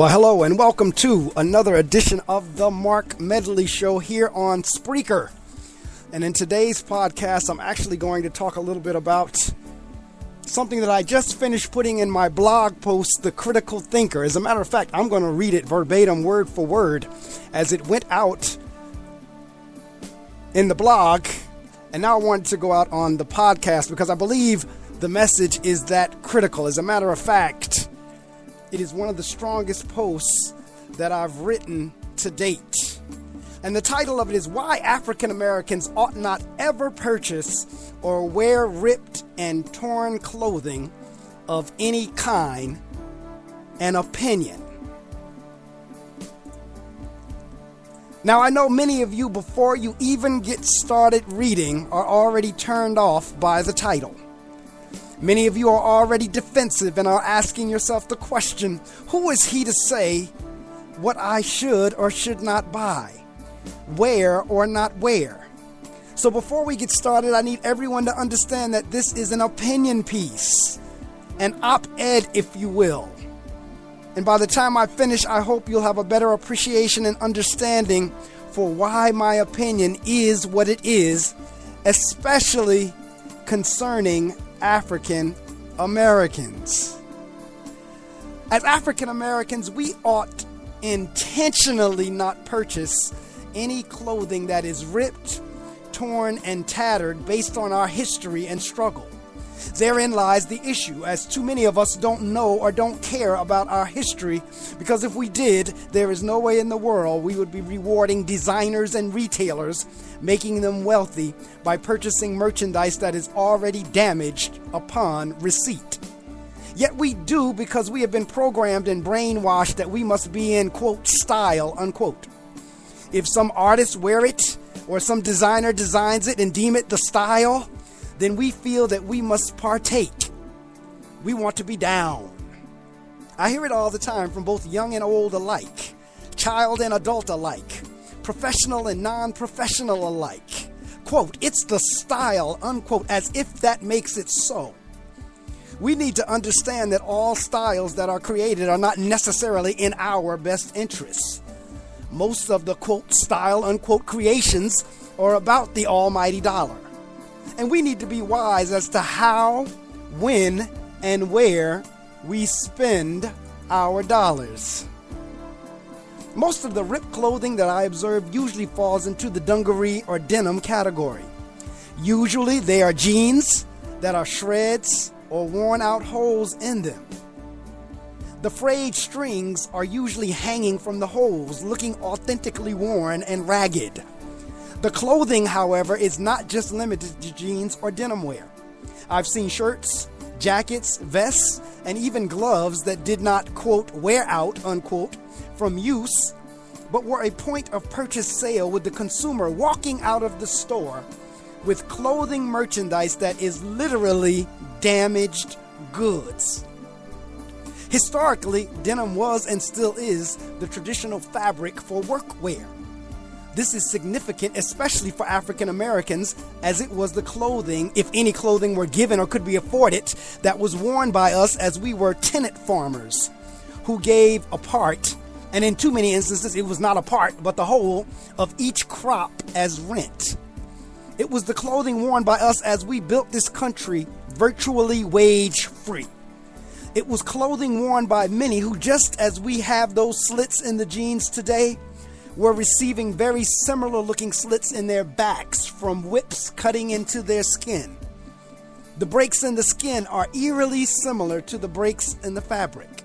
Well, hello and welcome to another edition of the Mark Medley Show here on Spreaker. And in today's podcast, I'm actually going to talk a little bit about something that I just finished putting in my blog post, The Critical Thinker. As a matter of fact, I'm going to read it verbatim, word for word, as it went out in the blog. And now I wanted to go out on the podcast because I believe the message is that critical. As a matter of fact, it is one of the strongest posts that I've written to date. And the title of it is Why African Americans Ought Not Ever Purchase or Wear Ripped and Torn Clothing of Any Kind, an Opinion. Now, I know many of you, before you even get started reading, are already turned off by the title. Many of you are already defensive and are asking yourself the question, who is he to say what I should or should not buy, wear or not wear? So before we get started, I need everyone to understand that this is an opinion piece, an op-ed, if you will. And by the time I finish, I hope you'll have a better appreciation and understanding for why my opinion is what it is, especially concerning African Americans. As African Americans, we ought intentionally not purchase any clothing that is ripped, torn, and tattered based on our history and struggle. Therein lies the issue, as too many of us don't know or don't care about our history, because if we did, there is no way in the world we would be rewarding designers and retailers, making them wealthy by purchasing merchandise that is already damaged upon receipt. Yet we do, because we have been programmed and brainwashed that we must be in, quote, style, unquote. If some artist wear it or some designer designs it and deem it the style, then we feel that we must partake. We want to be down. I hear it all the time from both young and old alike, child and adult alike, professional and non-professional alike. Quote, it's the style, unquote, as if that makes it so. We need to understand that all styles that are created are not necessarily in our best interests. Most of the, quote, style, unquote, creations are about the almighty dollar. And we need to be wise as to how, when, and where we spend our dollars. Most of the ripped clothing that I observe usually falls into the dungaree or denim category. Usually they are jeans that are shreds or worn out holes in them. The frayed strings are usually hanging from the holes, looking authentically worn and ragged. The clothing, however, is not just limited to jeans or denim wear. I've seen shirts, jackets, vests, and even gloves that did not, quote, wear out, unquote, from use, but were a point of purchase sale with the consumer walking out of the store with clothing merchandise that is literally damaged goods. Historically, denim was and still is the traditional fabric for workwear. This is significant, especially for African Americans, as it was the clothing, if any clothing were given or could be afforded, that was worn by us as we were tenant farmers who gave a part, and in too many instances it was not a part, but the whole of each crop as rent. It was the clothing worn by us as we built this country virtually wage-free. It was clothing worn by many who, just as we have those slits in the jeans today, were receiving very similar looking slits in their backs from whips cutting into their skin. The breaks in the skin are eerily similar to the breaks in the fabric.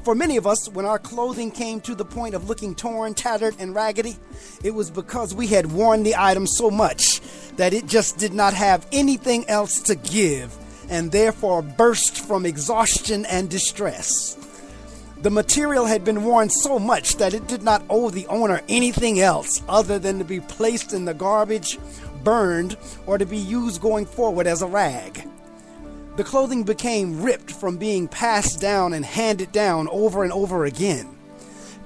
For many of us, when our clothing came to the point of looking torn, tattered, and raggedy, it was because we had worn the item so much that it just did not have anything else to give, and therefore burst from exhaustion and distress. The material had been worn so much that it did not owe the owner anything else other than to be placed in the garbage, burned, or to be used going forward as a rag. The clothing became ripped from being passed down and handed down over and over again.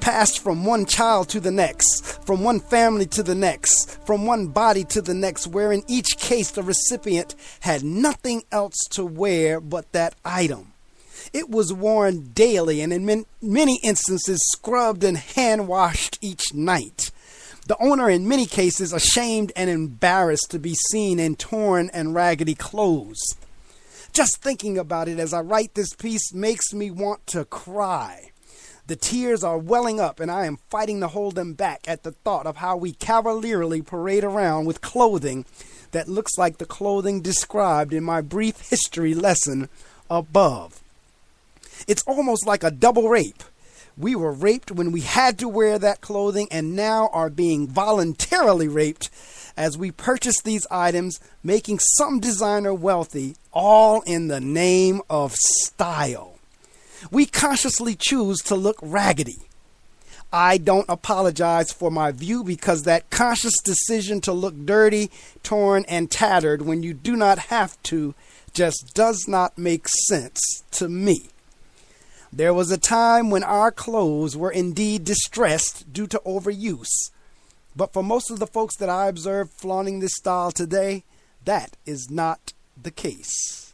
Passed from one child to the next, from one family to the next, from one body to the next, where in each case the recipient had nothing else to wear but that item. It was worn daily and in many instances scrubbed and hand-washed each night. The owner in many cases ashamed and embarrassed to be seen in torn and raggedy clothes. Just thinking about it as I write this piece makes me want to cry. The tears are welling up and I am fighting to hold them back at the thought of how we cavalierly parade around with clothing that looks like the clothing described in my brief history lesson above. It's almost like a double rape. We were raped when we had to wear that clothing and now are being voluntarily raped as we purchase these items, making some designer wealthy, all in the name of style. We consciously choose to look raggedy. I don't apologize for my view because that conscious decision to look dirty, torn, and tattered when you do not have to just does not make sense to me. There was a time when our clothes were indeed distressed due to overuse. But for most of the folks that I observe flaunting this style today, that is not the case.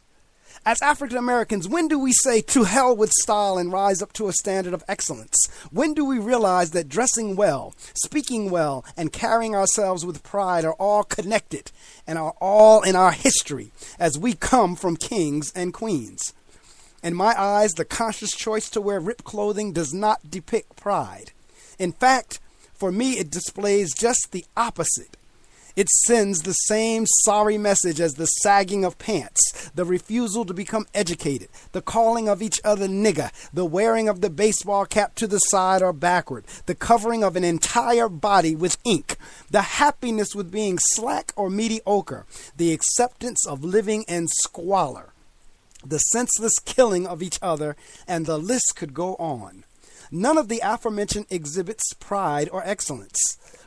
As African Americans, when do we say to hell with style and rise up to a standard of excellence? When do we realize that dressing well, speaking well, and carrying ourselves with pride are all connected and are all in our history as we come from kings and queens? In my eyes, the conscious choice to wear ripped clothing does not depict pride. In fact, for me, it displays just the opposite. It sends the same sorry message as the sagging of pants, the refusal to become educated, the calling of each other nigger, the wearing of the baseball cap to the side or backward, the covering of an entire body with ink, the happiness with being slack or mediocre, the acceptance of living in squalor, the senseless killing of each other, and the list could go on. None of the aforementioned exhibits pride or excellence.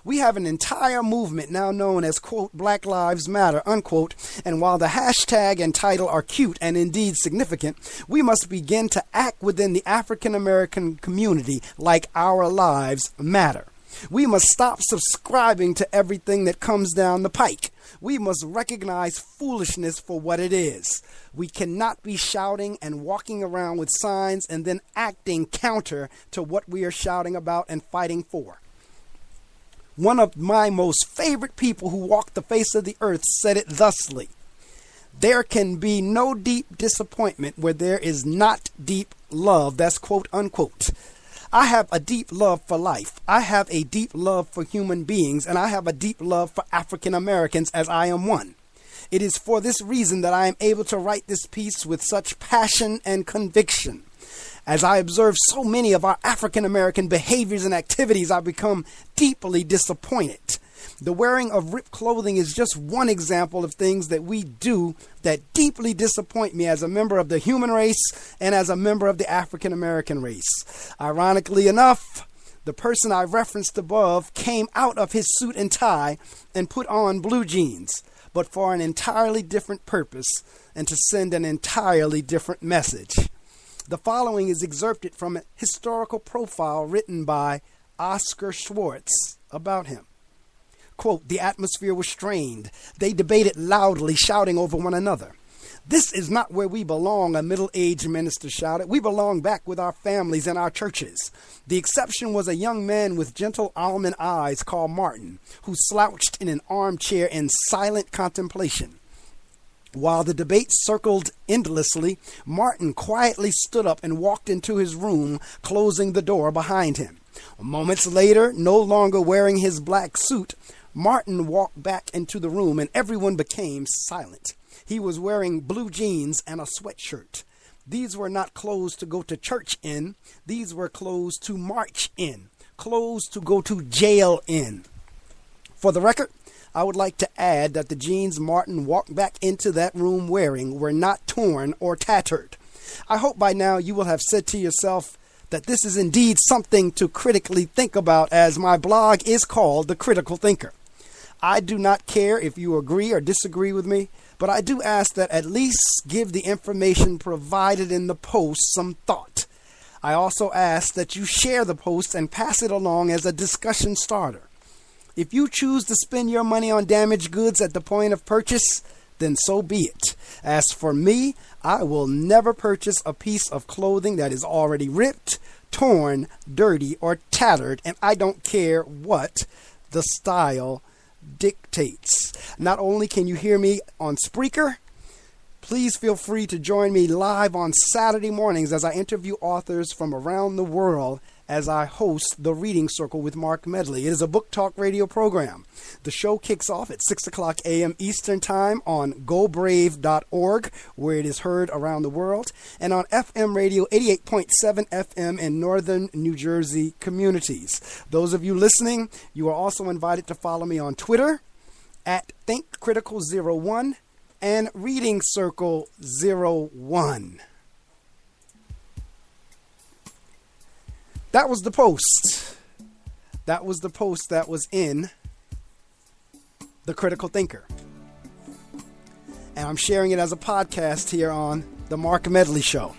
We have an entire movement now known as, quote, Black Lives Matter, unquote, and while the hashtag and title are cute and indeed significant, we must begin to act within the African American community like our lives matter. We must stop subscribing to everything that comes down the pike. We must recognize foolishness for what it is. We cannot be shouting and walking around with signs and then acting counter to what we are shouting about and fighting for. One of my most favorite people who walked the face of the earth said it thusly: there can be no deep disappointment where there is not deep love. That's quote unquote. I have a deep love for life. I have a deep love for human beings, and I have a deep love for African Americans, as I am one. It is for this reason that I am able to write this piece with such passion and conviction. As I observe so many of our African American behaviors and activities, I become deeply disappointed. The wearing of ripped clothing is just one example of things that we do that deeply disappoint me as a member of the human race and as a member of the African American race. Ironically enough, the person I referenced above came out of his suit and tie and put on blue jeans, but for an entirely different purpose and to send an entirely different message. The following is excerpted from a historical profile written by Oscar Schwartz about him. Quote, the atmosphere was strained. They debated loudly, shouting over one another. This is not where we belong, a middle-aged minister shouted. We belong back with our families and our churches. The exception was a young man with gentle almond eyes called Martin, who slouched in an armchair in silent contemplation. While the debate circled endlessly, Martin quietly stood up and walked into his room, closing the door behind him. Moments later, no longer wearing his black suit, Martin walked back into the room and everyone became silent. He was wearing blue jeans and a sweatshirt. These were not clothes to go to church in. These were clothes to march in, clothes to go to jail in. For the record, I would like to add that the jeans Martin walked back into that room wearing were not torn or tattered. I hope by now you will have said to yourself that this is indeed something to critically think about, as my blog is called The Critical Thinker. I do not care if you agree or disagree with me, but I do ask that at least give the information provided in the post some thought. I also ask that you share the post and pass it along as a discussion starter. If you choose to spend your money on damaged goods at the point of purchase, then so be it. As for me, I will never purchase a piece of clothing that is already ripped, torn, dirty, or tattered, and I don't care what the style dictates. Not only can you hear me on Spreaker, please feel free to join me live on Saturday mornings as I interview authors from around the world as I host the Reading Circle with Mark Medley. It is a book talk radio program. The show kicks off at 6 o'clock a.m. Eastern Time on gobrave.org, where it is heard around the world, and on FM radio 88.7 FM in northern New Jersey communities. Those of you listening, you are also invited to follow me on Twitter at ThinkCritical01 and Reading Circle 01. That was the post. That was the post that was in The Critical Thinker. And I'm sharing it as a podcast here on The Mark Medley Show.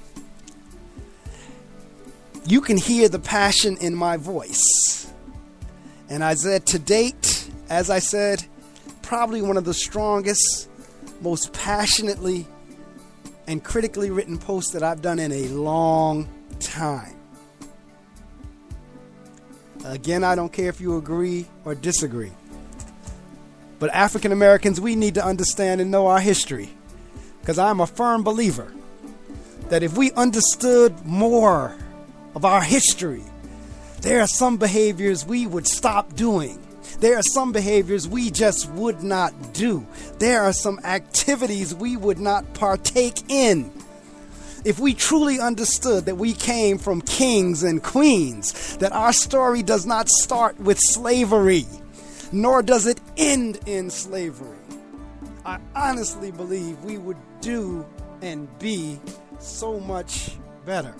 You can hear the passion in my voice. And I said, to date, as I said, probably one of the strongest, most passionately and critically written posts that I've done in a long time. Again, I don't care if you agree or disagree. But African Americans, we need to understand and know our history. Because I'm a firm believer that if we understood more of our history, there are some behaviors we would stop doing. There are some behaviors we just would not do. There are some activities we would not partake in. If we truly understood that we came from kings and queens, that our story does not start with slavery, nor does it end in slavery, I honestly believe we would do and be so much better.